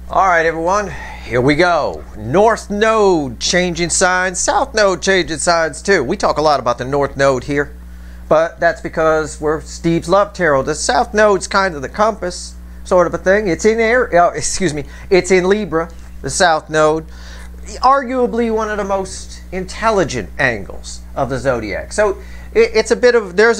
All right, everyone, here we go. North node changing signs, south node changing signs too. We talk a lot about the north node here, but that's because we're Steve's Love Tarot. The south node's kind of the compass sort of a thing. It's in it's in Libra, the south node. Arguably one of the most intelligent angles of the zodiac. So there's a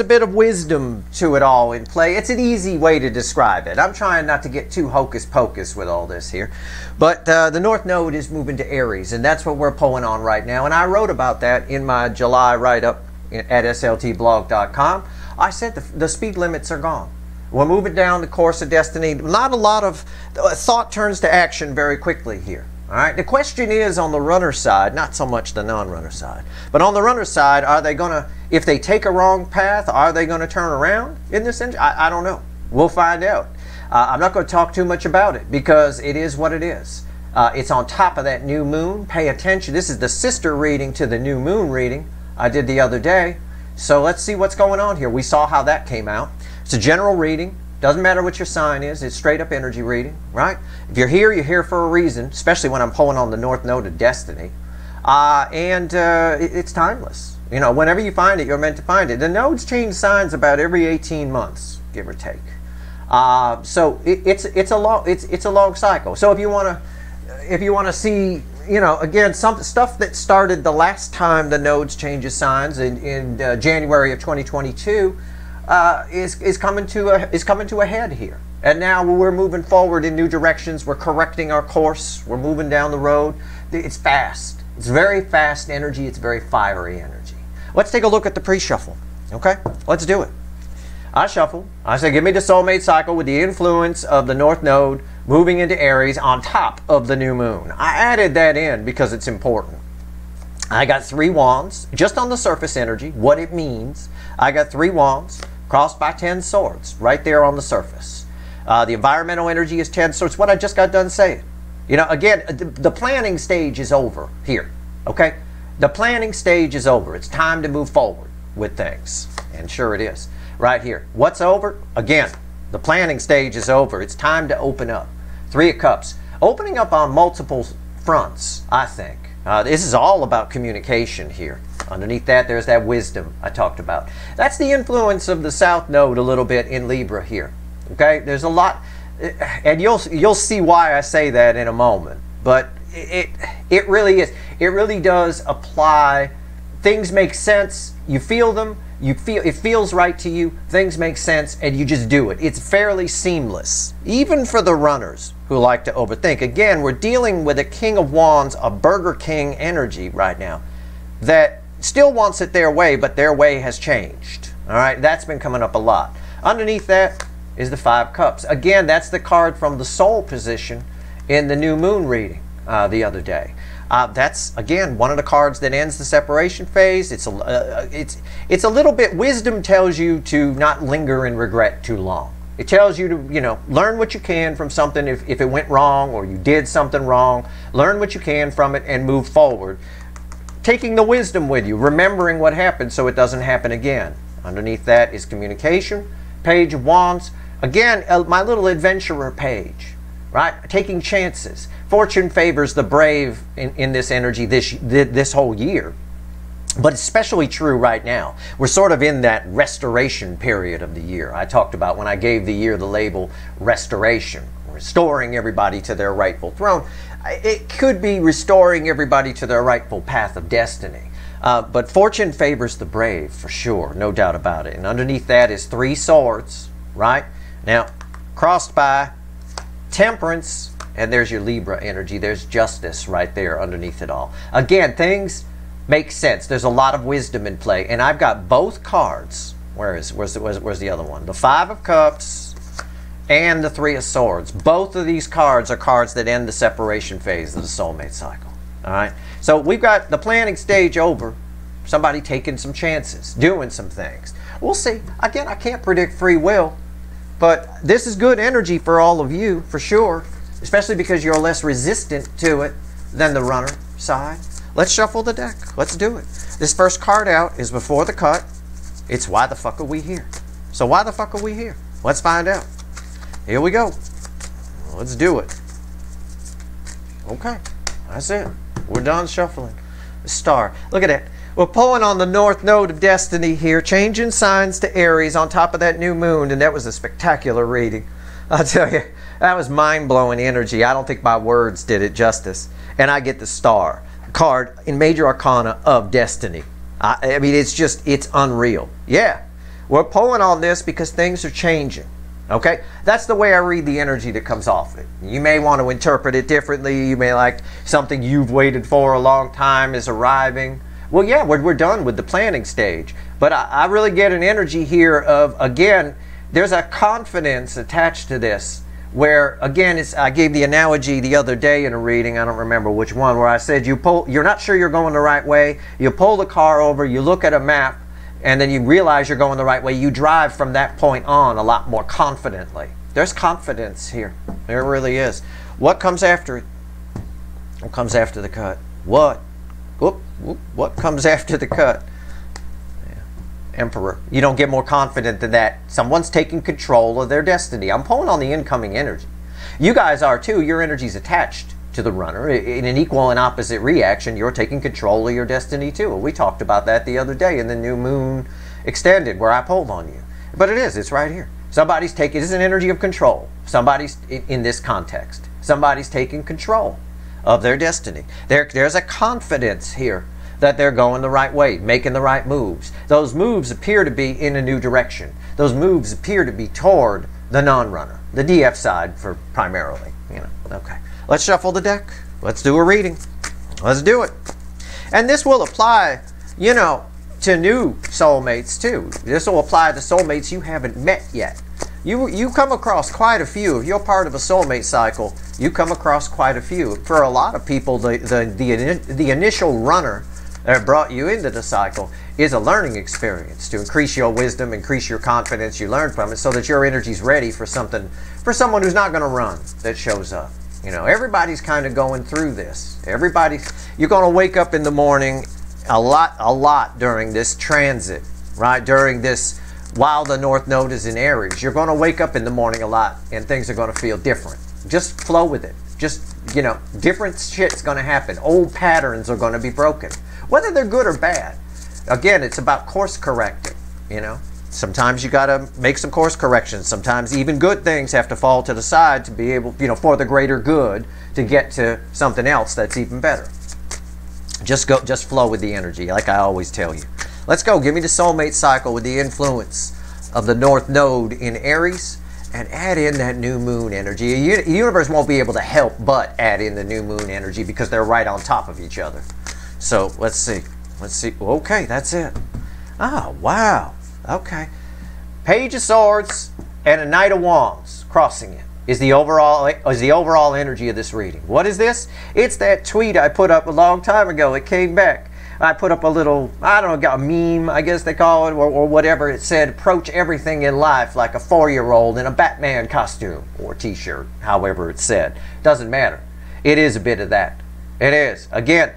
bit of wisdom to it all in play. It's an easy way to describe it. I'm trying not to get too hocus pocus with all this here. But the North Node is moving to Aries, and that's what we're pulling on right now. And I wrote about that in my July write-up at sltblog.com. I said the speed limits are gone. We're moving down the course of destiny. Not a lot of thought turns to action very quickly here. All right. The question is on the runner side, not so much the non-runner side, but on the runner side, are they going to, if they take a wrong path, are they going to turn around in this? I don't know. We'll find out. I'm not going to talk too much about it because it is what it is. It's on top of that new moon. Pay attention. This is the sister reading to the new moon reading I did the other day. So let's see what's going on here. We saw how that came out. It's a general reading. Doesn't matter what your sign is. It's straight up energy reading, right? If you're here for a reason, especially when I'm pulling on the North Node of Destiny. It's timeless. You know, whenever you find it, you're meant to find it. The nodes change signs about every 18 months, give or take. So it's a long cycle. So if you want to see, you know, again, some stuff that started the last time the nodes changes signs in January of 2022. Is coming to a head here, and now we're moving forward in new directions. We're correcting our course. We're moving down the road. It's fast. It's very fast energy. It's very fiery energy. Let's take a look at the pre-shuffle. Okay, let's do it. I shuffle. I say, give me the soulmate cycle with the influence of the North Node moving into Aries on top of the new moon. I added that in because it's important. I got 3 wands just on the surface energy. What it means. I got 3 wands. Crossed by 10 swords, right there on the surface. The environmental energy is 10 swords. What I just got done saying. You know, again, the planning stage is over here. Okay? The planning stage is over. It's time to move forward with things. And sure it is. Right here. What's over? Again, the planning stage is over. It's time to open up. 3 of Cups. Opening up on multiple fronts, I think. This is all about communication here. Underneath that, there's that wisdom I talked about. That's the influence of the South Node a little bit in Libra here. Okay, there's a lot, and you'll see why I say that in a moment. But it really is. It really does apply. Things make sense. You feel them. It feels right to you. Things make sense, and you just do it. It's fairly seamless, even for the runners who like to overthink. Again, we're dealing with a King of Wands, a Burger King energy right now that still wants it their way, but their way has changed. All right, that's been coming up a lot. Underneath that is the 5 Cups. Again, that's the card from the soul position in the new moon reading the other day. That's again one of the cards that ends the separation phase. It's a little bit. Wisdom tells you to not linger in regret too long. It tells you to, you know, learn what you can from something if it went wrong or you did something wrong. Learn what you can from it and move forward. Taking the wisdom with you, remembering what happened so it doesn't happen again. Underneath that is communication, Page of Wands. Again, my little adventurer page, right? Taking chances. Fortune favors the brave in this energy this whole year. But especially true right now. We're sort of in that restoration period of the year. I talked about when I gave the year the label restoration, restoring everybody to their rightful throne. It could be restoring everybody to their rightful path of destiny. But fortune favors the brave, for sure, no doubt about it. And underneath that is 3 swords, right? Now, crossed by temperance, and there's your Libra energy. There's justice right there underneath it all. Again, things make sense. There's a lot of wisdom in play. And I've got both cards. Where's the other one? The 5 of Cups and the 3 of Swords. Both of these cards are cards that end the separation phase of the soulmate cycle. All right. So we've got the planning stage over. Somebody taking some chances, doing some things. We'll see. Again, I can't predict free will, but this is good energy for all of you, for sure, especially because you're less resistant to it than the runner side. Let's shuffle the deck. Let's do it. This first card out is before the cut. It's why the fuck are we here? So why the fuck are we here? Let's find out. Here we go. Let's do it. Okay, that's it. We're done shuffling. The star. Look at that. We're pulling on the North Node of Destiny here, changing signs to Aries on top of that new moon, and that was a spectacular reading. I'll tell you, that was mind-blowing energy. I don't think my words did it justice. And I get the star card in Major Arcana of Destiny. I mean, it's unreal. Yeah, we're pulling on this because things are changing. Okay, that's the way I read the energy that comes off it. You may want to interpret it differently. You may like something you've waited for a long time is arriving. Well, yeah, we're done with the planning stage. But I really get an energy here of, again, there's a confidence attached to this where, again, I gave the analogy the other day in a reading, I don't remember which one, where I said you're not sure you're going the right way. You pull the car over, you look at a map, and then you realize you're going the right way. You drive from that point on a lot more confidently. There's confidence here. There really is. What comes after it? What comes after the cut? What? Whoop, whoop. What comes after the cut? Yeah. Emperor. You don't get more confident than that. Someone's taking control of their destiny. I'm pulling on the incoming energy. You guys are too. Your energy's attached to the runner. In an equal and opposite reaction, you're taking control of your destiny too. We talked about that the other day in the new moon extended where I pulled on you. But it's right here. Somebody's taking, it's an energy of control. Somebody's, in this context, somebody's taking control of their destiny. There's a confidence here that they're going the right way, making the right moves. Those moves appear to be in a new direction. Those moves appear to be toward the non-runner, the DF side for primarily, Okay. Let's shuffle the deck. Let's do a reading. Let's do it. And this will apply, to new soulmates too. This will apply to soulmates you haven't met yet. You come across quite a few. If you're part of a soulmate cycle, you come across quite a few. For a lot of people, the initial runner that brought you into the cycle is a learning experience to increase your wisdom, increase your confidence. You learn from it so that your energy's ready for something, for someone who's not going to run that shows up. Everybody's kind of going through this. You're going to wake up in the morning a lot during this transit, right? During this, while the North Node is in Aries, you're going to wake up in the morning a lot and things are going to feel different. Just flow with it. Just, different shit's going to happen. Old patterns are going to be broken, whether they're good or bad. Again, it's about course correcting, Sometimes you got to make some course corrections. Sometimes even good things have to fall to the side to be able, for the greater good, to get to something else that's even better. Just flow with the energy, like I always tell you. Let's go. Give me the soulmate cycle with the influence of the North Node in Aries, and add in that new moon energy. The universe won't be able to help but add in the new moon energy because they're right on top of each other. So let's see. Okay, that's it. Oh, wow. Okay. Page of Swords and a Knight of Wands crossing it is the overall energy of this reading. What is this? It's that tweet I put up a long time ago. It came back. I put up a little, a meme, I guess they call it, or whatever. It said, approach everything in life like a 4-year-old in a Batman costume or t-shirt, however it's said. Doesn't matter. It is a bit of that. It is. Again,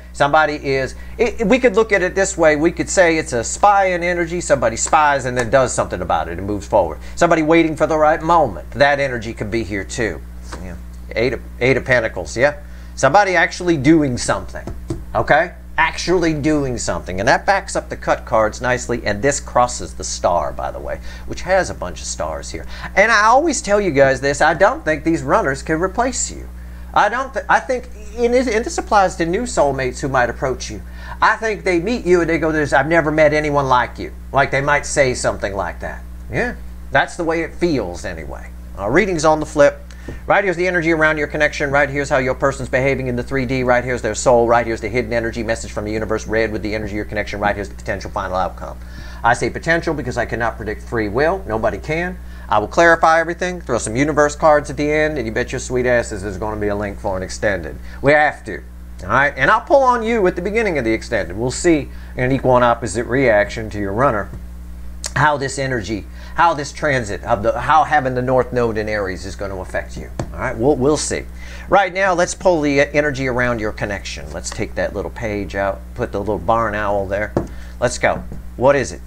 we could look at it this way. We could say it's a spying energy. Somebody spies and then does something about it and moves forward. Somebody waiting for the right moment. That energy could be here too. Yeah. Eight of Pentacles, yeah? Somebody actually doing something, okay? Actually doing something. And that backs up the cut cards nicely. And this crosses the star, by the way, which has a bunch of stars here. And I always tell you guys this. I don't think these runners can replace you. I think, and this applies to new soulmates who might approach you. I think they meet you and they go, I've never met anyone like you. Like they might say something like that. Yeah, that's the way it feels anyway. Readings on the flip. Right here's the energy around your connection. Right here's how your person's behaving in the 3D. Right here's their soul. Right here's the hidden energy message from the universe. Red with the energy of your connection. Right here's the potential final outcome. I say potential because I cannot predict free will. Nobody can. I will clarify everything, throw some universe cards at the end, and you bet your sweet asses there's going to be a link for an extended. We have to. All right? And I'll pull on you at the beginning of the extended. We'll see in an equal and opposite reaction to your runner how this energy, how this transit, how having the North Node in Aries is going to affect you. All right? We'll see. Right now, let's pull the energy around your connection. Let's take that little page out, put the little barn owl there. Let's go. What is it?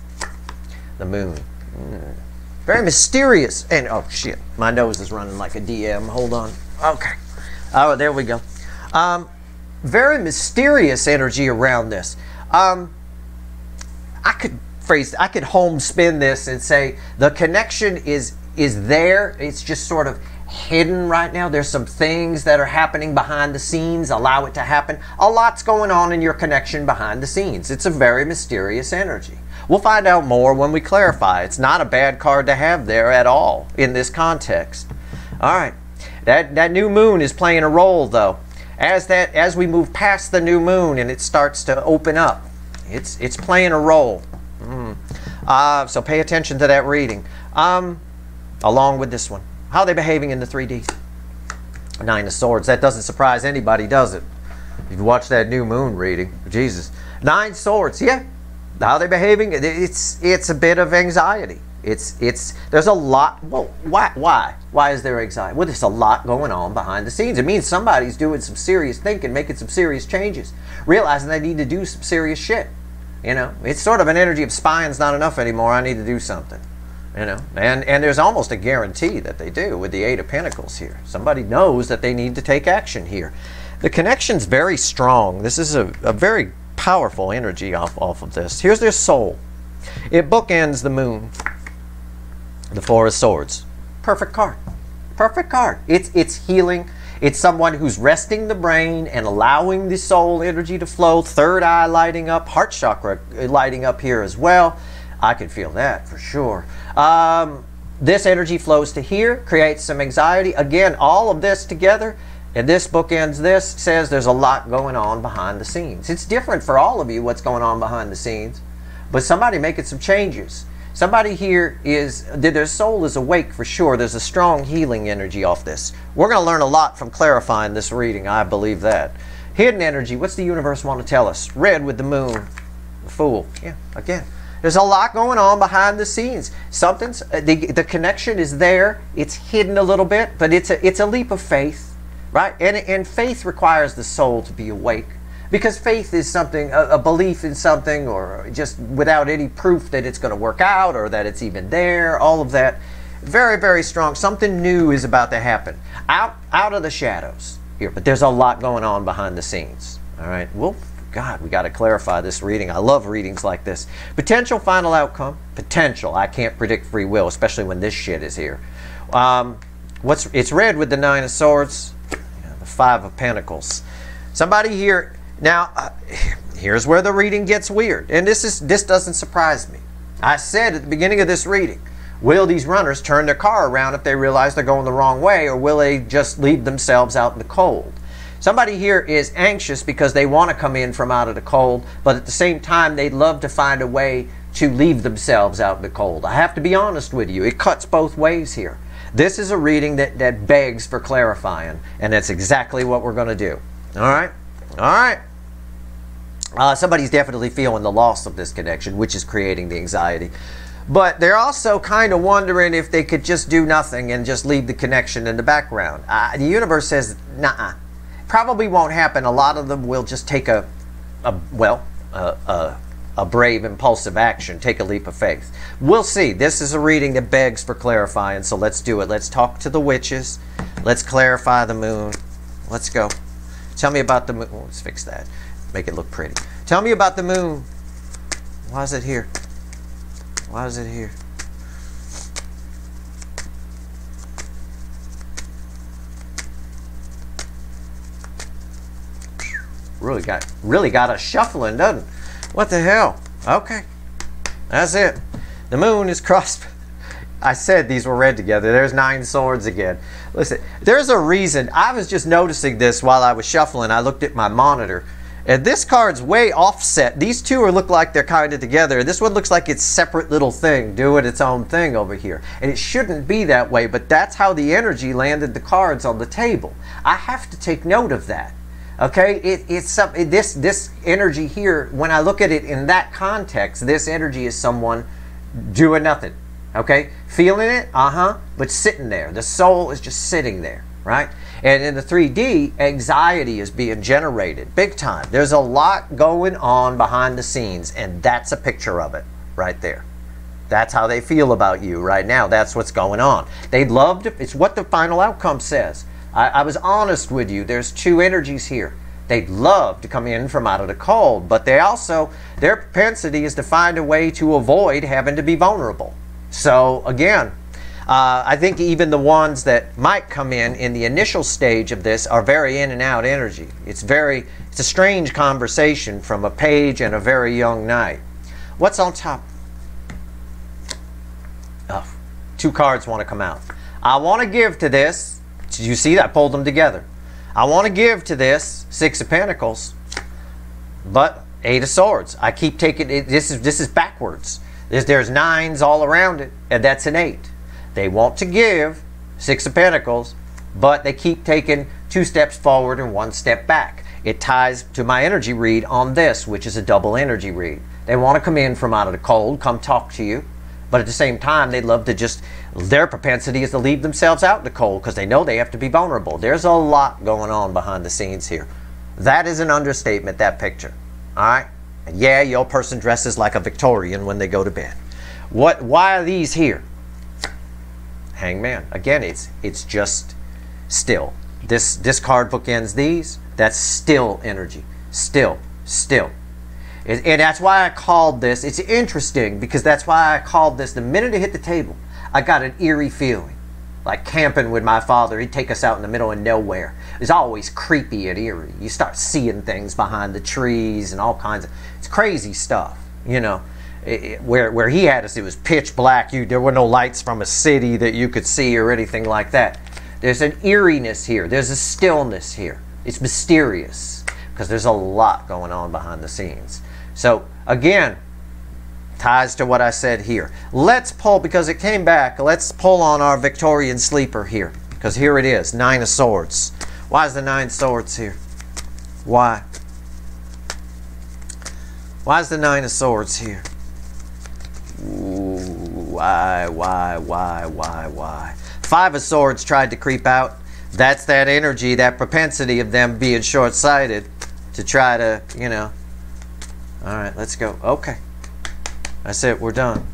The moon. Very mysterious. And, oh, shit. My nose is running like a DM. Hold on. Okay. Oh, there we go. Very mysterious energy around this. I could home spin this and say the connection is there. It's just sort of hidden right now. There's some things that are happening behind the scenes. Allow it to happen. A lot's going on in your connection behind the scenes. It's a very mysterious energy. We'll find out more when we clarify. It's not a bad card to have there at all in this context. All right. That new moon is playing a role, though. As we move past the new moon and it starts to open up, it's playing a role. So pay attention to that reading. Along with this one. How are they behaving in the 3D? Nine of Swords. That doesn't surprise anybody, does it? You've watched that new moon reading. Jesus. Nine Swords. Yeah. How are they behaving? It's a bit of anxiety. There's a lot. Well, why is there anxiety? Well, there's a lot going on behind the scenes. It means somebody's doing some serious thinking, making some serious changes, realizing they need to do some serious shit. You know, it's sort of an energy of spying's not enough anymore. I need to do something. You know, and there's almost a guarantee that they do with the Eight of Pentacles here. Somebody knows that they need to take action here. The connection's very strong. This is a very powerful energy off of this. Here's their soul. It bookends the moon. The Four of Swords. Perfect card. Perfect card. It's healing. It's someone who's resting the brain and allowing the soul energy to flow. Third eye lighting up. Heart chakra lighting up here as well. I can feel that for sure. This energy flows to here, creates some anxiety. Again, all of this together, and this bookends this, says there's a lot going on behind the scenes. It's different for all of you what's going on behind the scenes, but somebody making some changes. Somebody here their soul is awake for sure. There's a strong healing energy off this. We're going to learn a lot from clarifying this reading. I believe that. Hidden energy. What's the universe want to tell us? Red with the moon. The Fool. Yeah, again. There's a lot going on behind the scenes. Something's the connection is there. It's hidden a little bit, but it's a leap of faith, right? And faith requires the soul to be awake, because faith is something, a belief in something, or just without any proof that it's going to work out or that it's even there. All of that, very, very strong. Something new is about to happen out of the shadows here, but there's a lot going on behind the scenes. All right. Well, God, we got to clarify this reading. I love readings like this. Potential final outcome. Potential. I can't predict free will, especially when this shit is here. It's red with the Nine of Swords, the Five of Pentacles. Somebody here. Now, here's where the reading gets weird, and this doesn't surprise me. I said at the beginning of this reading, will these runners turn their car around if they realize they're going the wrong way, or will they just leave themselves out in the cold? Somebody here is anxious because they want to come in from out of the cold, but at the same time, they'd love to find a way to leave themselves out in the cold. I have to be honest with you. It cuts both ways here. This is a reading that begs for clarifying, and that's exactly what we're going to do. All right? All right. Somebody's definitely feeling the loss of this connection, which is creating the anxiety. But they're also kind of wondering if they could just do nothing and just leave the connection in the background. The universe says, nah. Probably won't happen. A lot of them will just take a brave, impulsive action, take a leap of faith. We'll see. This is a reading that begs for clarifying, so let's do it. Let's talk to the witches. Let's clarify the moon. Let's go. Tell me about the moon. Oh, let's fix that. Make it look pretty. Tell me about the moon. Why is it here? Why is it here? Really got us shuffling, doesn't it? What the hell? Okay. That's it. The moon is crossed. I said these were read together. There's Nine Swords again. Listen, there's a reason. I was just noticing this while I was shuffling. I looked at my monitor. And this card's way offset. These two look like they're kind of together. This one looks like it's separate little thing doing its own thing over here. And it shouldn't be that way, but that's how the energy landed the cards on the table. I have to take note of that. Okay, this energy here, when I look at it in that context, this energy is someone doing nothing. Okay, feeling it, but sitting there. The soul is just sitting there, right? And in the 3D, anxiety is being generated big time. There's a lot going on behind the scenes, and that's a picture of it right there. That's how they feel about you right now. That's what's going on. They'd love to, it's what the final outcome says. I was honest with you. There's two energies here. They'd love to come in from out of the cold, but they also, their propensity is to find a way to avoid having to be vulnerable. So again, I think even the ones that might come in the initial stage of this are very in and out energy. It's a strange conversation from a page and a very young knight. What's on top? Oh, two cards want to come out. I want to give to this. Did you see that? I pulled them together. I want to give to this Six of Pentacles, but Eight of Swords. I keep taking it. This is backwards. There's nines all around it, and that's an 8. They want to give Six of Pentacles, but they keep taking 2 steps forward and 1 step back. It ties to my energy read on this, which is a double energy read. They want to come in from out of the cold, come talk to you, but at the same time, they'd love to just, their propensity is to leave themselves out in the cold because they know they have to be vulnerable. There's a lot going on behind the scenes here. That is an understatement, that picture. All right? And yeah, your person dresses like a Victorian when they go to bed. Why are these here? Hangman. Again, it's just still. This card book ends these. That's still energy. Still. And that's why I called this, it's interesting because that's why I called this, the minute it hit the table, I got an eerie feeling. Like camping with my father, he'd take us out in the middle of nowhere. It was always creepy and eerie. You start seeing things behind the trees and all kinds of, it's crazy stuff, you know. Where he had us, it was pitch black. There were no lights from a city that you could see or anything like that. There's an eeriness here. There's a stillness here. It's mysterious because there's a lot going on behind the scenes. So again, ties to what I said here. Let's pull, because it came back, let's pull on our Victorian sleeper here. Because here it is, 9 of Swords. Why is the 9 of Swords here? Why? Why is the 9 of Swords here? Ooh, why? 5 of Swords tried to creep out. That's that energy, that propensity of them being short-sighted to try to, you know. All right, let's go. Okay. That's it. We're done.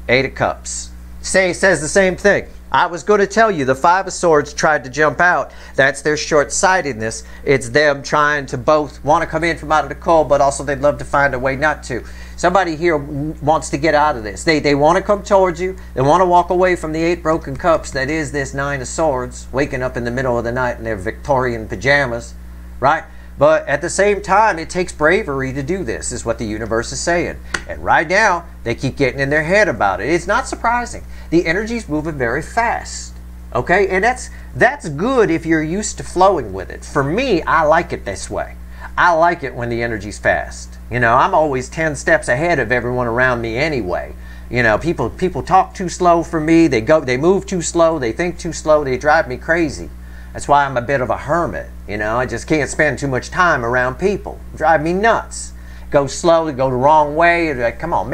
8 of Cups. Says the same thing. I was going to tell you the 5 of Swords tried to jump out. That's their short-sightedness. It's them trying to both want to come in from out of the cold, but also they'd love to find a way not to. Somebody here wants to get out of this. They want to come towards you. They want to walk away from the 8 broken cups. That is this 9 of Swords, waking up in the middle of the night in their Victorian pajamas, right? But at the same time, it takes bravery to do this, is what the universe is saying. And right now, they keep getting in their head about it. It's not surprising. The energy's moving very fast. Okay? And that's good if you're used to flowing with it. For me, I like it this way. I like it when the energy's fast. You know, I'm always 10 steps ahead of everyone around me anyway. You know, people talk too slow for me. They move too slow. They think too slow. They drive me crazy. That's why I'm a bit of a hermit. You know, I just can't spend too much time around people. Drive me nuts. Go slow, go the wrong way. Like, come on,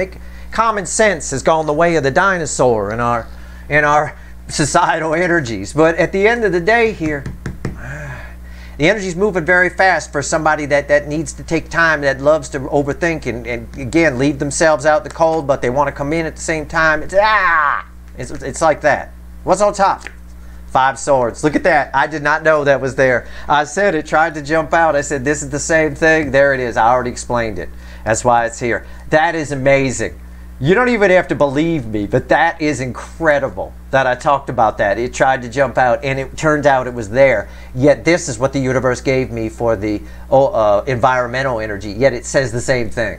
common sense has gone the way of the dinosaur in our societal energies. But at the end of the day here, the energy's moving very fast for somebody that needs to take time, that loves to overthink and again, leave themselves out in the cold, but they want to come in at the same time. It's like that. What's on top? 5 Swords. Look at that. I did not know that was there. I said it tried to jump out. I said this is the same thing. There it is. I already explained it. That's why it's here. That is amazing. You don't even have to believe me, but that is incredible that I talked about that. It tried to jump out and it turned out it was there. Yet this is what the universe gave me for the environmental energy. Yet it says the same thing.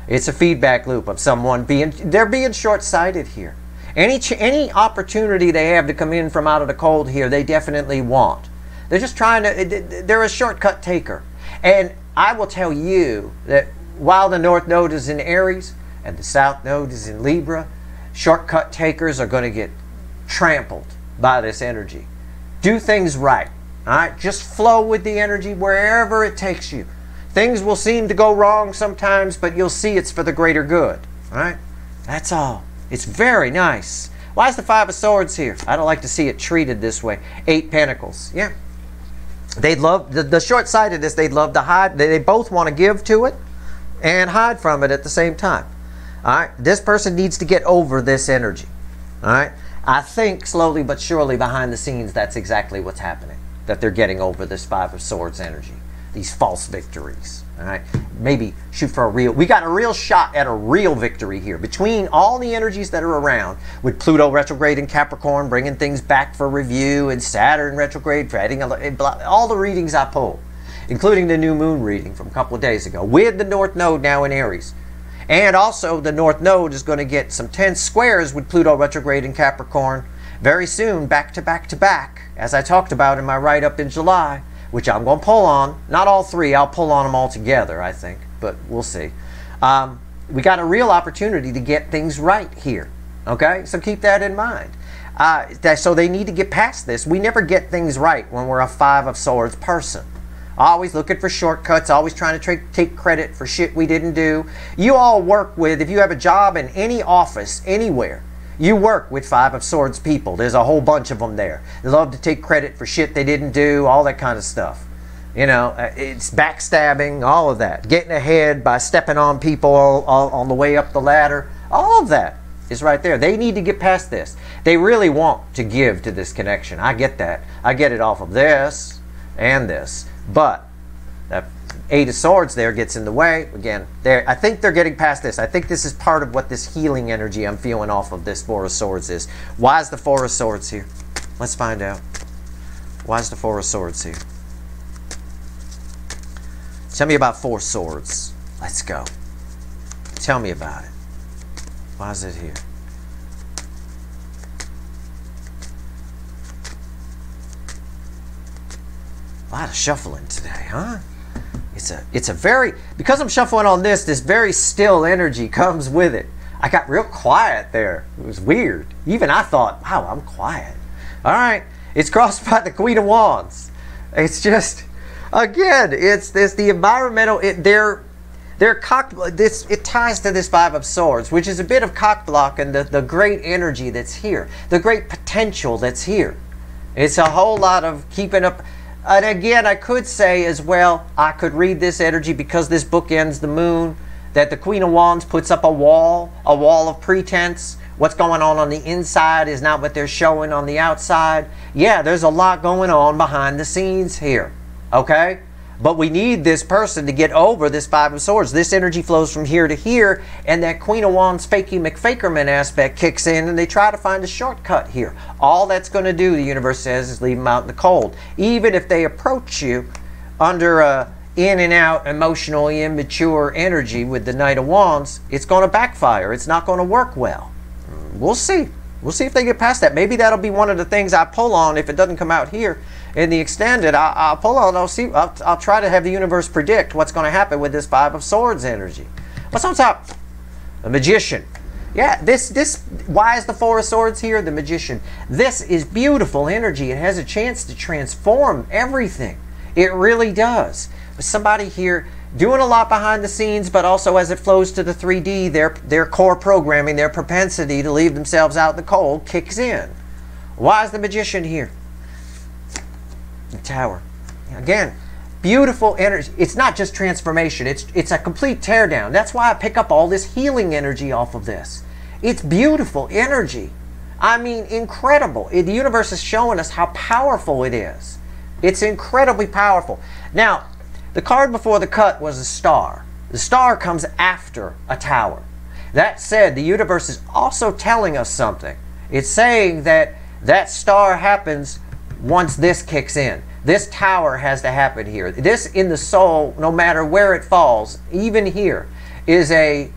It's a feedback loop of someone they're being short-sighted here. Any opportunity they have to come in from out of the cold here, they definitely want. They're just trying to, they're a shortcut taker. And I will tell you that while the North Node is in Aries and the South Node is in Libra, shortcut takers are going to get trampled by this energy. Do things right. All right? Just flow with the energy wherever it takes you. Things will seem to go wrong sometimes, but you'll see it's for the greater good. All right? That's all. It's very nice. Why is the 5 of Swords here? I don't like to see it treated this way. 8 Pentacles. Yeah. They'd love, the short-sightedness, they'd love to hide. They both want to give to it and hide from it at the same time. All right? This person needs to get over this energy. All right? I think slowly but surely behind the scenes that's exactly what's happening, that they're getting over this Five of Swords energy, these false victories. All right, maybe shoot for a real, we got a real shot at a real victory here between all the energies that are around, with Pluto retrograde in Capricorn bringing things back for review, and Saturn retrograde for adding all the readings I pulled, including the new moon reading from a couple of days ago, with the North Node now in Aries. And also the North Node is going to get some tense squares with Pluto retrograde in Capricorn very soon, back to back to back, as I talked about in my write-up in July, which I'm going to pull on. Not all three, I'll pull on them all together, I think, but we'll see. We got a real opportunity to get things right here, okay? So keep that in mind. So they need to get past this. We never get things right when we're a Five of Swords person. Always looking for shortcuts, always trying to take credit for shit we didn't do. You all work with, if you have a job in any office, anywhere, you work with Five of Swords people. There's a whole bunch of them there. They love to take credit for shit they didn't do, all that kind of stuff. You know, it's backstabbing, all of that. Getting ahead by stepping on people on the way up the ladder. All of that is right there. They need to get past this. They really want to give to this connection. I get that. I get it off of this and this. But that Eight of Swords there gets in the way. Again, I think they're getting past this. I think this is part of what this healing energy I'm feeling off of this Four of Swords is. Why is the Four of Swords here? Let's find out. Why is the Four of Swords here? Tell me about Four Swords. Let's go. Tell me about it. Why is it here? A lot of shuffling today, huh? It's a very, because I'm shuffling on this very still energy comes with it. I got real quiet there. It was weird. Even I thought, wow, I'm quiet. All right, it's crossed by the Queen of Wands. It's just, again, it's this, the environmental, it ties to this Five of Swords, which is a bit of cock block and the great energy that's here, the great potential that's here. It's a whole lot of keeping up. And again, I could say as well, I could read this energy because this book ends the moon, that the Queen of Wands puts up a wall of pretense. What's going on the inside is not what they're showing on the outside. Yeah, there's a lot going on behind the scenes here, okay? But we need this person to get over this Five of Swords. This energy flows from here to here, and that Queen of Wands fakey McFakerman aspect kicks in, and they try to find a shortcut here. All that's going to do, the universe says, is leave them out in the cold. Even if they approach you under a in and out, emotionally immature energy with the Knight of Wands, it's going to backfire. It's not going to work well. We'll see. We'll see if they get past that. Maybe that'll be one of the things I pull on if it doesn't come out here. In the extended, I'll pull on, I'll try to have the universe predict what's going to happen with this Five of Swords energy. What's on top? The Magician. Yeah, why is the Four of Swords here? The Magician. This is beautiful energy. It has a chance to transform everything. It really does. Somebody here doing a lot behind the scenes, but also as it flows to the 3D, their core programming, their propensity to leave themselves out in the cold kicks in. Why is the Magician here? The Tower. Again, beautiful energy. It's not just transformation. It's a complete teardown. That's why I pick up all this healing energy off of this. It's beautiful energy. I mean, incredible. The universe is showing us how powerful it is. It's incredibly powerful. Now, the card before the cut was a star. The star comes after a tower. That said, the universe is also telling us something. It's saying that that star happens once this kicks in. This tower has to happen here. This in the soul, no matter where it falls, even here, is an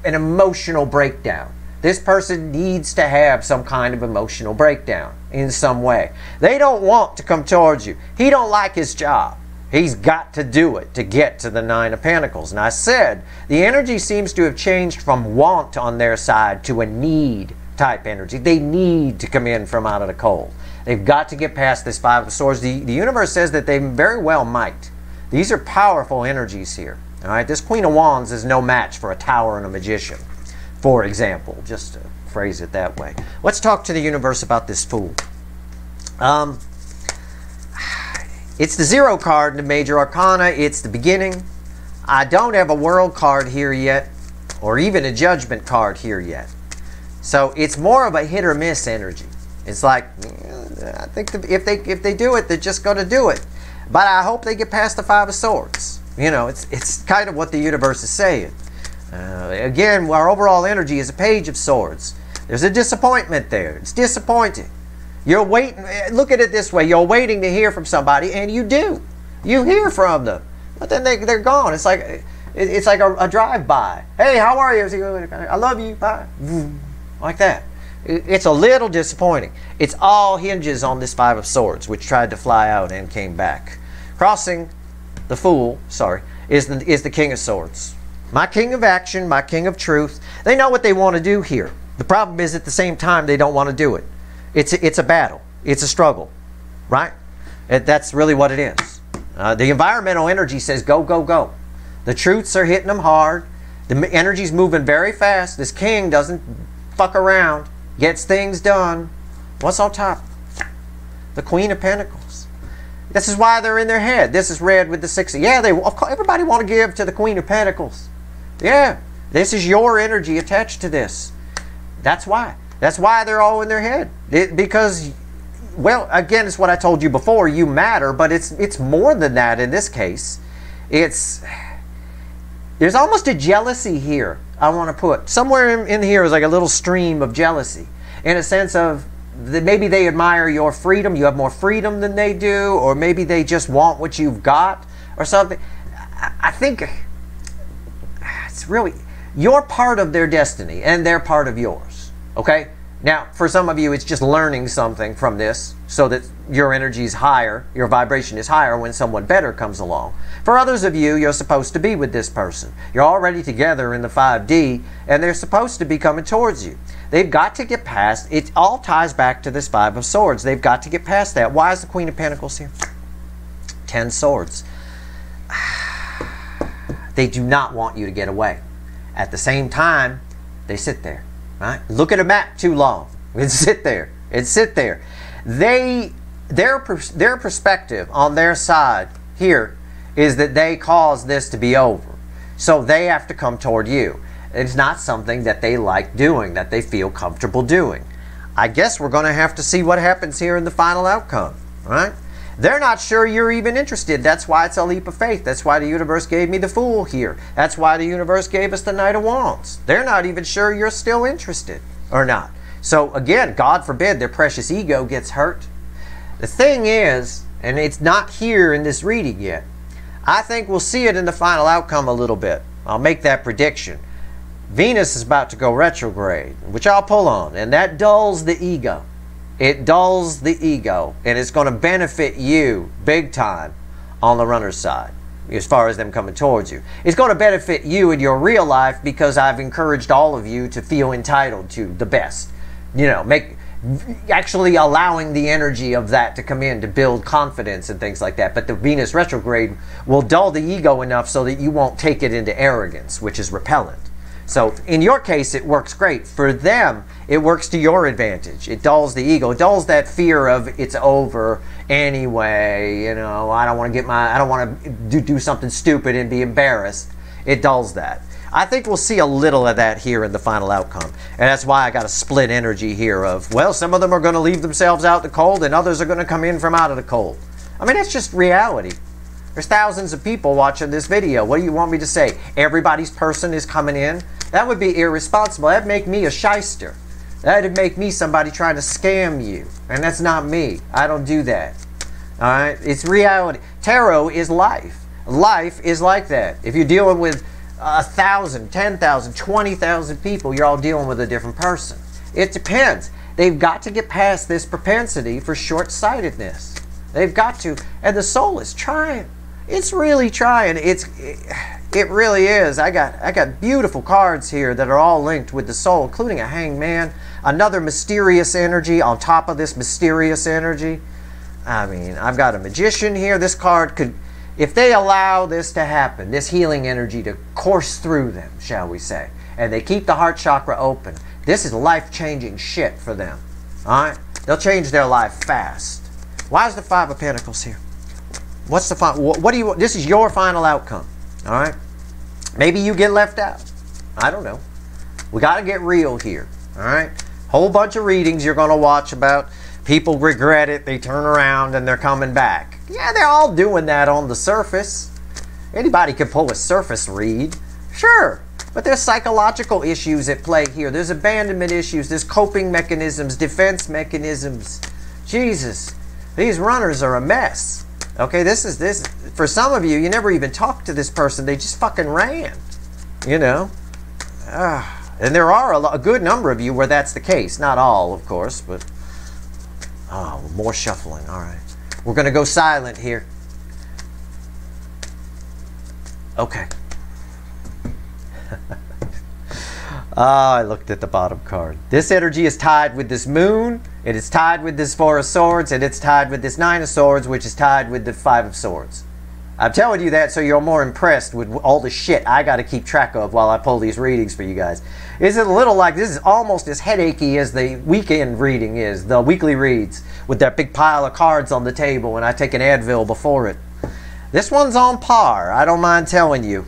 emotional breakdown. This person needs to have some kind of emotional breakdown in some way. They don't want to come towards you. He don't like his job. He's got to do it to get to the Nine of Pentacles. And I said, the energy seems to have changed from want on their side to a need type energy. They need to come in from out of the cold. They've got to get past this Five of Swords. The universe says that they very well might. These are powerful energies here. All right, this Queen of Wands is no match for a Tower and a Magician, for example, just to phrase it that way. Let's talk to the universe about this Fool. It's the Zero card in the Major Arcana. It's the beginning. I don't have a World card here yet, or even a Judgment card here yet. So it's more of a hit or miss energy. It's like, I think if they do it, they're just going to do it. But I hope they get past the Five of Swords. You know, it's kind of what the universe is saying. Again, our overall energy is a Page of Swords. There's a disappointment there. It's disappointing. You're waiting. Look at it this way. You're waiting to hear from somebody, and you do. You hear from them, but then they're gone. It's like a drive-by. Hey, how are you? I love you. Bye. Like that. It's a little disappointing. It's all hinges on this Five of Swords, which tried to fly out and came back. Crossing the Fool, is the King of Swords. My king of action, my king of truth. They know what they want to do here. The problem is at the same time they don't want to do it. It's a battle. It's a struggle, right? That's really what it is. The environmental energy says go, go, go. The truths are hitting them hard. The energy's moving very fast. This king doesn't fuck around. Gets things done. What's on top? The Queen of Pentacles. This is why they're in their head. This is red with the Six. Yeah, everybody want to give to the Queen of Pentacles. Yeah, this is your energy attached to this. That's why. That's why they're all in their head. Because, well, again, it's what I told you before. You matter, but it's more than that in this case. There's almost a jealousy here. I want to put somewhere in here is like a little stream of jealousy, in a sense of that maybe they admire your freedom. You have more freedom than they do, or maybe they just want what you've got, or something. I think it's really you're part of their destiny, and they're part of yours. Okay. Now, for some of you, it's just learning something from this so that your energy is higher, your vibration is higher when someone better comes along. For others of you, you're supposed to be with this person. You're already together in the 5D, and they're supposed to be coming towards you. They've got to get past, it all ties back to this Five of Swords. They've got to get past that. Why is the Queen of Pentacles here? 10 Swords. They do not want you to get away. At the same time, they sit there. Right? Look at a map too long. It's sit there. It's sit there. Their perspective on their side here is that they caused this to be over. So they have to come toward you. It's not something that they like doing, that they feel comfortable doing. I guess we're going to have to see what happens here in the final outcome. Right? They're not sure you're even interested. That's why it's a leap of faith. That's why the universe gave me the Fool here. That's why the universe gave us the Knight of Wands. They're not even sure you're still interested or not. So again, God forbid their precious ego gets hurt. The thing is, and it's not here in this reading yet, I think we'll see it in the final outcome a little bit. I'll make that prediction. Venus is about to go retrograde, which I'll pull on, and that dulls the ego. It dulls the ego, and it's going to benefit you big time on the runner's side as far as them coming towards you. It's going to benefit you in your real life because I've encouraged all of you to feel entitled to the best. You know, actually allowing the energy of that to come in to build confidence and things like that. But the Venus retrograde will dull the ego enough so that you won't take it into arrogance, which is repellent. So in your case, it works great. For them, it works to your advantage. It dulls the ego. It dulls that fear of it's over anyway. You know, I don't want to do something stupid and be embarrassed. It dulls that. I think we'll see a little of that here in the final outcome. And that's why I got a split energy here of, well, some of them are going to leave themselves out in the cold and others are going to come in from out of the cold. I mean, that's just reality. There's thousands of people watching this video. What do you want me to say? Everybody's person is coming in? That would be irresponsible. That'd make me a shyster. That'd make me somebody trying to scam you. And that's not me. I don't do that. All right? It's reality. Tarot is life. Life is like that. If you're dealing with 1,000, 10,000, 20,000 people, you're all dealing with a different person. It depends. They've got to get past this propensity for short-sightedness. They've got to. And the soul is trying. It's really trying. It really is. I got beautiful cards here that are all linked with the soul, including a Hanged Man, another mysterious energy on top of this mysterious energy. I mean, I've got a Magician here. This card could, if they allow this to happen, this healing energy to course through them, shall we say, and they keep the heart chakra open, this is life-changing shit for them. All right? They'll change their life fast. Why is the Five of Pentacles here? What's the final? What do you? This is your final outcome. All right. Maybe you get left out. I don't know. We got to get real here. All right? Whole bunch of readings you're going to watch about people regret it, they turn around and they're coming back. Yeah, they're all doing that on the surface. Anybody can pull a surface read. Sure. But there's psychological issues at play here. There's abandonment issues. There's coping mechanisms, defense mechanisms. Jesus. These runners are a mess. Okay, this for some of you, you never even talked to this person. They just fucking ran. You know? And there are a good number of you where that's the case. Not all, of course, but... Oh, more shuffling. All right. We're going to go silent here. Okay. I looked at the bottom card. This energy is tied with this moon, and it's tied with this Four of Swords, and it's tied with this Nine of Swords, which is tied with the Five of Swords. I'm telling you that so you're more impressed with all the shit I got to keep track of while I pull these readings for you guys. Is it a little like, this is almost as headachy as the weekend reading is, the weekly reads, with that big pile of cards on the table and I take an Advil before it. This one's on par, I don't mind telling you.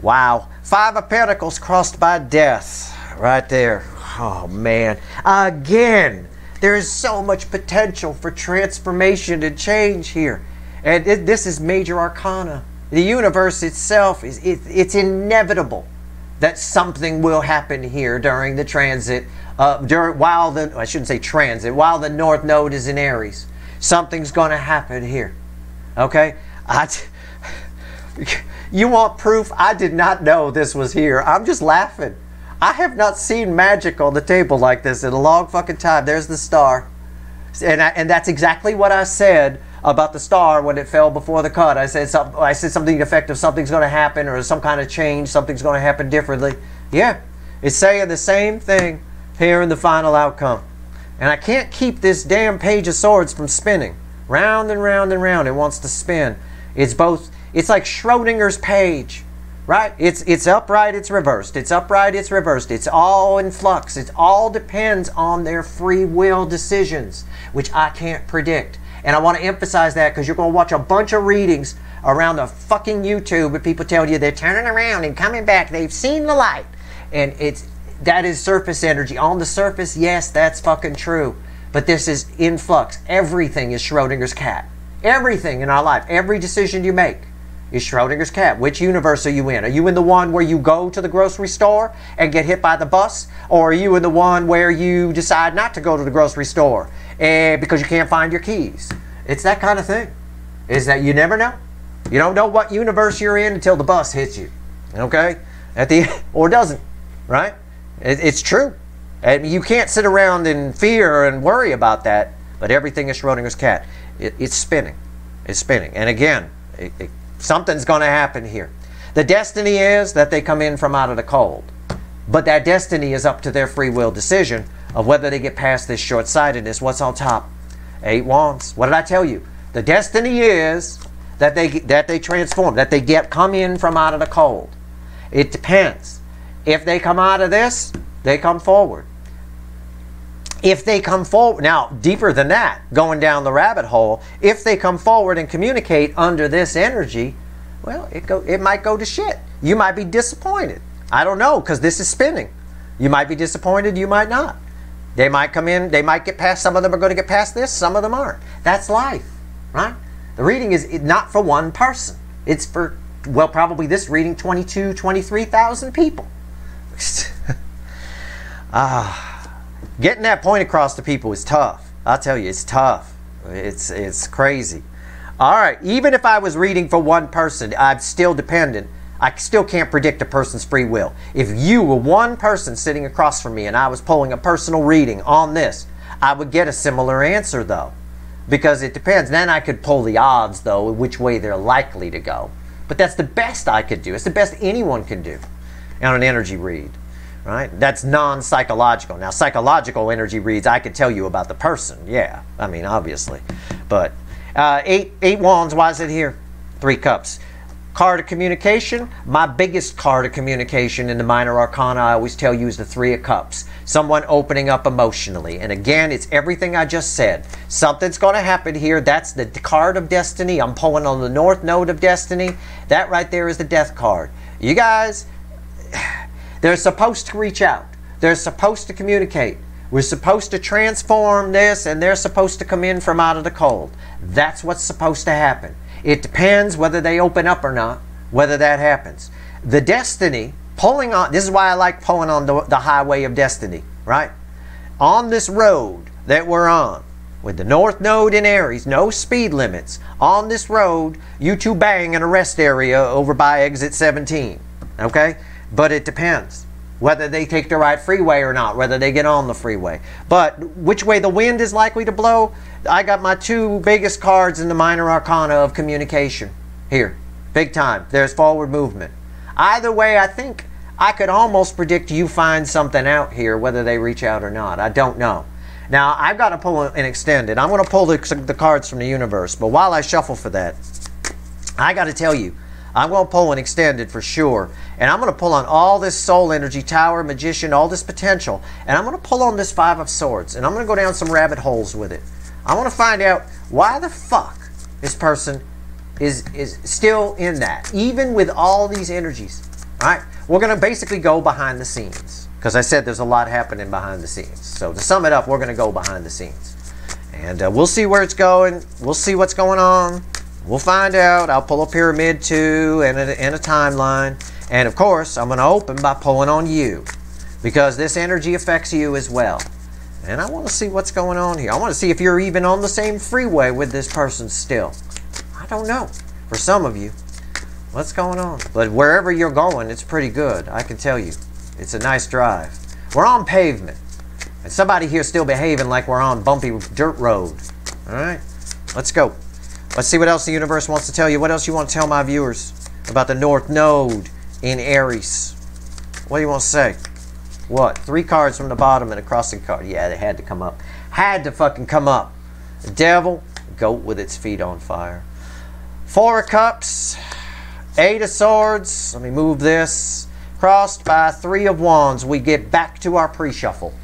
Wow. Five of Pentacles crossed by death. Right there. Oh, man. Again, there is so much potential for transformation and change here. And this is major arcana. The universe itself, it's inevitable that something will happen here during the transit, while the North Node is in Aries. Something's going to happen here. Okay? You want proof? I did not know this was here. I'm just laughing. I have not seen magic on the table like this in a long fucking time. There's the star. And that's exactly what I said about the star when it fell before the cut. I said something to the effect of something's going to happen, or some kind of change, something's going to happen differently. Yeah, it's saying the same thing here in the final outcome. And I can't keep this damn Page of Swords from spinning. Round and round and round it wants to spin. It's like Schrodinger's page, right? It's upright, it's reversed. It's upright, it's reversed. It's all in flux. It all depends on their free will decisions, which I can't predict. And I want to emphasize that because you're going to watch a bunch of readings around the fucking YouTube with people telling you they're turning around and coming back. They've seen the light. And that is surface energy. On the surface, yes, that's fucking true. But this is in flux. Everything is Schrodinger's cat. Everything in our life, every decision you make is Schrodinger's cat. Which universe are you in? Are you in the one where you go to the grocery store and get hit by the bus? Or are you in the one where you decide not to go to the grocery store because you can't find your keys? It's that kind of thing. Is that you never know. You don't know what universe you're in until the bus hits you. Okay? Or doesn't. Right? It's true. And you can't sit around in fear and worry about that. But everything is Schrodinger's cat. It's spinning. It's spinning. And again, something's going to happen here. The destiny is that they come in from out of the cold. But that destiny is up to their free will decision of whether they get past this short-sightedness. What's on top? 8 Wands. What did I tell you? The destiny is that they transform, that they come in from out of the cold. It depends. If they come out of this, they come forward. If they come forward, now deeper than that, going down the rabbit hole, if they come forward and communicate under this energy, well, it might go to shit. You might be disappointed. I don't know, because this is spinning. You might be disappointed, you might not. They might come in, they might get past, some of them are going to get past this, some of them aren't. That's life, right? The reading is not for one person. It's for, well, probably this reading, 22, 23,000 people. Getting that point across to people is tough. I'll tell you, it's tough. It's crazy. All right, even if I was reading for one person, I'm still dependent. I still can't predict a person's free will. If you were one person sitting across from me and I was pulling a personal reading on this, I would get a similar answer, though. Because it depends. Then I could pull the odds, though, which way they're likely to go. But that's the best I could do. It's the best anyone can do on an energy read. Right? That's non-psychological. Now, psychological energy reads, I could tell you about the person. Yeah, I mean, obviously. But 8 Wands, why is it here? 3 Cups. Card of communication. My biggest card of communication in the minor arcana, I always tell you, is the 3 of Cups. Someone opening up emotionally. And again, it's everything I just said. Something's going to happen here. That's the card of destiny. I'm pulling on the North Node of destiny. That right there is the death card. You guys... They're supposed to reach out. They're supposed to communicate. We're supposed to transform this, and they're supposed to come in from out of the cold. That's what's supposed to happen. It depends whether they open up or not, whether that happens. The destiny, pulling on, this is why I like pulling on the highway of destiny, right? On this road that we're on, with the North Node in Aries, no speed limits. On this road, you two bang in a rest area over by exit 17, okay? But it depends whether they take the right freeway or not, whether they get on the freeway. But which way the wind is likely to blow, I got my two biggest cards in the minor arcana of communication here. Big time. There's forward movement. Either way, I think I could almost predict you find something out here, whether they reach out or not. I don't know. Now, I've got to pull an extended. I'm going to pull the cards from the universe. But while I shuffle for that, I got to tell you, I'm going to pull an extended for sure. And I'm going to pull on all this soul energy, tower, magician, all this potential. And I'm going to pull on this Five of Swords. And I'm going to go down some rabbit holes with it. I want to find out why the fuck this person is still in that. Even with all these energies. All right? We're going to basically go behind the scenes. Because I said there's a lot happening behind the scenes. So to sum it up, we're going to go behind the scenes. And we'll see where it's going. We'll see what's going on. We'll find out. I'll pull a pyramid too and a timeline. And of course, I'm going to open by pulling on you. Because this energy affects you as well. And I want to see what's going on here. I want to see if you're even on the same freeway with this person still. I don't know. For some of you. What's going on? But wherever you're going, it's pretty good. I can tell you. It's a nice drive. We're on pavement. And somebody here still behaving like we're on bumpy dirt road. Alright? Let's go. Let's see what else the universe wants to tell you. What else you want to tell my viewers about the North Node in Aries? What do you want to say? What? 3 cards from the bottom and a crossing card. Yeah, they had to come up. Had to fucking come up. The Devil. Goat with its feet on fire. 4 of Cups. 8 of Swords. Let me move this. Crossed by 3 of Wands. We get back to our pre-shuffle.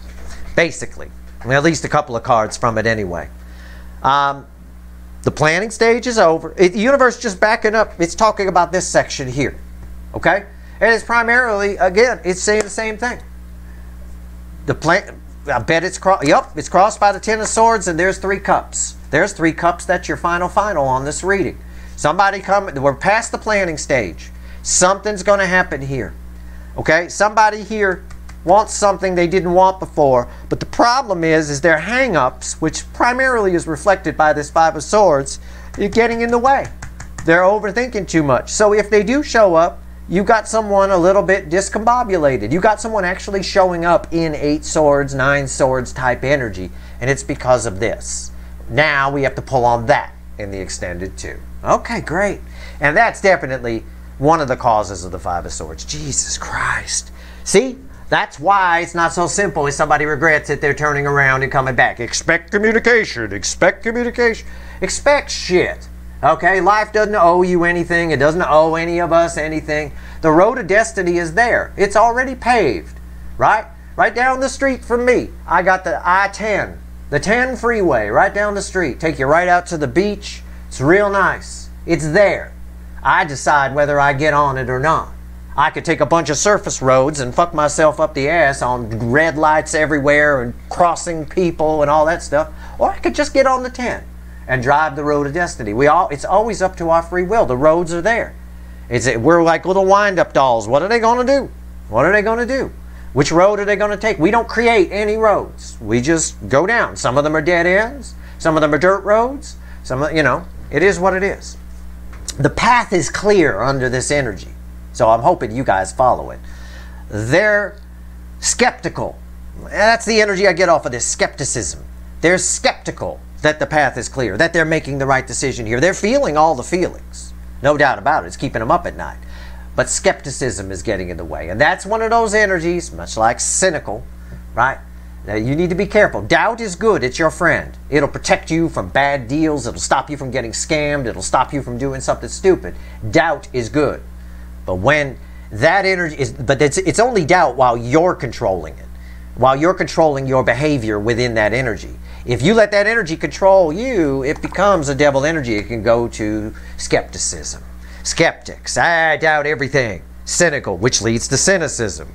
Basically. I mean, at least a couple of cards from it anyway. The planning stage is over. The universe just backing up. It's talking about this section here. Okay? And it's primarily, again, it's saying the same thing. The plan, I bet it's crossed. Yep, it's crossed by the 10 of Swords, and there's 3 cups. There's 3 cups. That's your final on this reading. Somebody coming. We're past the planning stage. Something's going to happen here. Okay, somebody here wants something they didn't want before, but the problem is their hang-ups, which primarily is reflected by this 5 of Swords, is getting in the way. They're overthinking too much. So if they do show up, you got someone a little bit discombobulated. You got someone actually showing up in 8 swords, 9 swords type energy, and it's because of this. Now we have to pull on that in the extended too. Okay, great. And that's definitely one of the causes of the 5 of Swords. Jesus Christ. See? That's why it's not so simple if somebody regrets it, they're turning around and coming back. Expect communication. Expect communication. Expect shit. Okay? Life doesn't owe you anything. It doesn't owe any of us anything. The road of destiny is there. It's already paved. Right? Right down the street from me. I got the I-10. The 10 freeway right down the street. Take you right out to the beach. It's real nice. It's there. I decide whether I get on it or not. I could take a bunch of surface roads and fuck myself up the ass on red lights everywhere and crossing people and all that stuff. Or I could just get on the 10 and drive the road of destiny. It's always up to our free will. The roads are there. We're like little wind-up dolls. What are they going to do? What are they going to do? Which road are they going to take? We don't create any roads. We just go down. Some of them are dead ends. Some of them are dirt roads. It is what it is. The path is clear under this energy. So I'm hoping you guys follow it. They're skeptical. That's the energy I get off of this, skepticism. They're skeptical that the path is clear, that they're making the right decision here. They're feeling all the feelings. No doubt about it. It's keeping them up at night. But skepticism is getting in the way. And that's one of those energies, much like cynical, right? Now, you need to be careful. Doubt is good. It's your friend. It'll protect you from bad deals. It'll stop you from getting scammed. It'll stop you from doing something stupid. Doubt is good. But when that energy is, but it's only doubt while you're controlling it. While you're controlling your behavior within that energy. If you let that energy control you, it becomes a devil energy. It can go to skepticism. Skeptics. I doubt everything. Cynical, which leads to cynicism.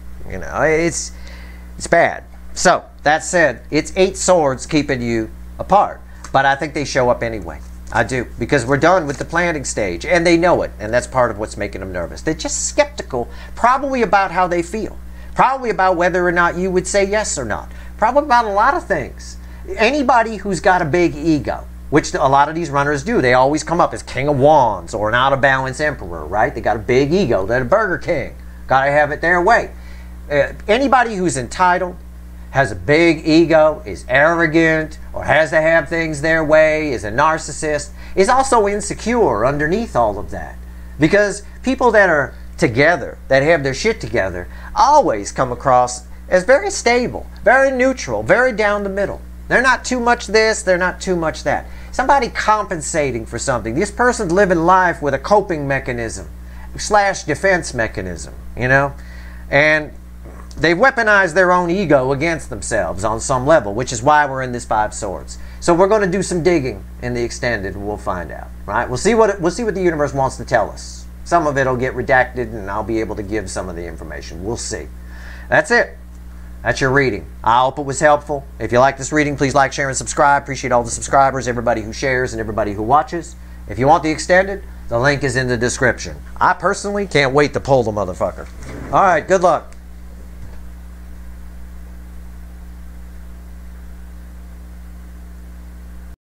It's bad. So, that said, it's 8 swords keeping you apart. But I think they show up anyway. I do. Because we're done with the planning stage. And they know it. And that's part of what's making them nervous. They're just skeptical, probably about how they feel. Probably about whether or not you would say yes or not. Probably about a lot of things. Anybody who's got a big ego, which a lot of these runners do, they always come up as King of Wands or an out-of-balance Emperor, right? They got a big ego. They're the Burger King. Got to have it their way. Anybody who's entitled, has a big ego, is arrogant, or has to have things their way, is a narcissist, is also insecure underneath all of that. Because people that are together, that have their shit together, always come across as very stable, very neutral, very down the middle. They're not too much this, they're not too much that. Somebody compensating for something. This person's living life with a coping mechanism / defense mechanism, you know? And they've weaponized their own ego against themselves on some level, which is why we're in this 5 swords. So we're going to do some digging in the extended, and we'll find out. Right? We'll see what the universe wants to tell us. Some of it will get redacted, and I'll be able to give some of the information. We'll see. That's it. That's your reading. I hope it was helpful. If you like this reading, please like, share, and subscribe. Appreciate all the subscribers, everybody who shares, and everybody who watches. If you want the extended, the link is in the description. I personally can't wait to pull the motherfucker. All right. Good luck.